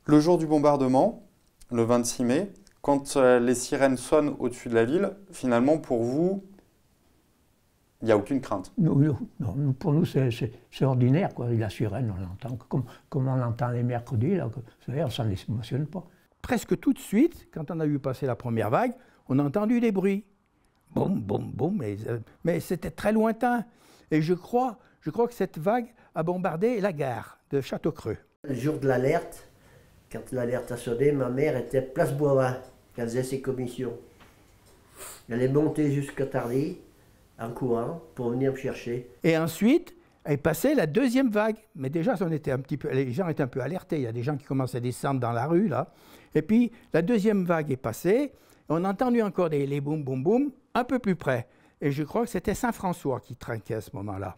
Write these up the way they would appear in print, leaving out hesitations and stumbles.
Le jour du bombardement, le 26 mai, quand les sirènes sonnent au-dessus de la ville, finalement, pour vous, il n'y a aucune crainte? Non, pour nous, c'est ordinaire, quoi. La sirène, on l'entend comme on l'entend les mercredis, là. On s'en émotionne pas. Presque tout de suite, quand on a vu passer la première vague, on a entendu des bruits. Boum, boum, boum, mais c'était très lointain. Et je crois que cette vague a bombardé la gare de Châteaucreux. Le jour de l'alerte, quand l'alerte a sonné, ma mère était place Boivin, elle faisait ses commissions. Elle est montée jusqu'à Tardy, en courant, pour venir me chercher. Et ensuite est passée la deuxième vague. Mais déjà, les gens étaient un peu alertés. Il y a des gens qui commençaient à descendre dans la rue, là. Et puis, la deuxième vague est passée. On a entendu encore les boum, boum, boum, un peu plus près. Et je crois que c'était Saint-François qui trinquait à ce moment-là.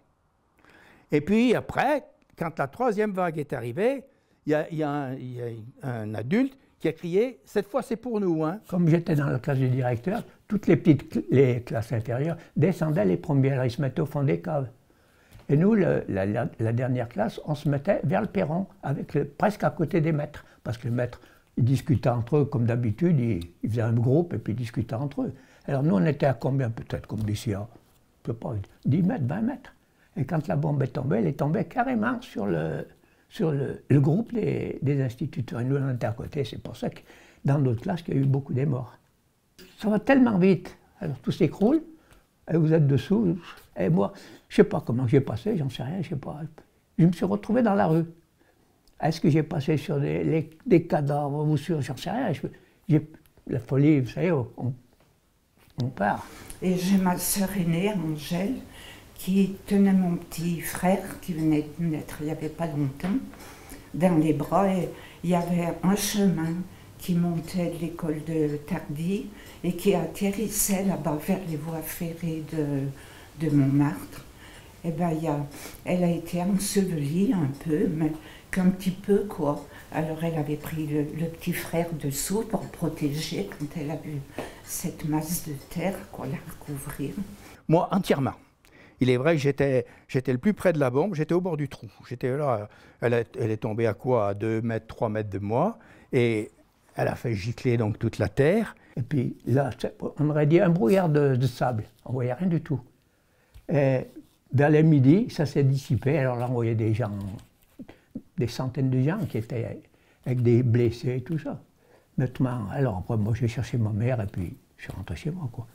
Et puis après, quand la troisième vague est arrivée, il y a un adulte qui a crié « Cette fois, c'est pour nous, hein !» Comme j'étais dans la classe du directeur, toutes les classes inférieures descendaient les premières, ils se mettaient au fond des caves. Et nous, la dernière classe, on se mettait vers le perron, presque à côté des maîtres. Parce que les maîtres, ils discutaient entre eux, comme d'habitude, ils faisaient un groupe et puis ils discutaient entre eux. Alors nous, on était à combien? Peut-être comme d'ici à, je sais pas, 10 mètres, 20 mètres. Et quand la bombe est tombée, elle est tombée carrément sur le groupe des instituteurs. Et nous, on était à côté. C'est pour ça que dans d'autres classes, il y a eu beaucoup de morts. Ça va tellement vite. Alors tout s'écroule, et vous êtes dessous. Et moi, je ne sais pas comment j'ai passé, j'en sais rien, je ne sais pas. Je me suis retrouvé dans la rue. Est-ce que j'ai passé sur des cadavres ou sur, j'en sais rien. La folie, vous savez, on part. Et j'ai ma sœur aînée, Angèle, qui tenait mon petit frère qui venait de naître il n'y avait pas longtemps, dans les bras. Et il y avait un chemin qui montait de l'école de Tardy et qui atterrissait là-bas vers les voies ferrées de Montmartre. Et ben, elle a été ensevelie un peu, mais qu'un petit peu, quoi. Alors elle avait pris le petit frère dessous pour protéger quand elle a vu cette masse de terre, quoi, la recouvrir. Moi, entièrement. Il est vrai que j'étais le plus près de la bombe, j'étais au bord du trou. J'étais là, elle est tombée à quoi? À 2 mètres, 3 mètres de moi, et elle a fait gicler donc toute la terre. Et puis là, on aurait dit un brouillard de sable, on ne voyait rien du tout. Et vers le midi, ça s'est dissipé, alors là on voyait des gens, des centaines de gens qui étaient avec des blessés et tout ça. Maintenant, alors après moi j'ai cherché ma mère et puis je suis rentré chez moi, quoi.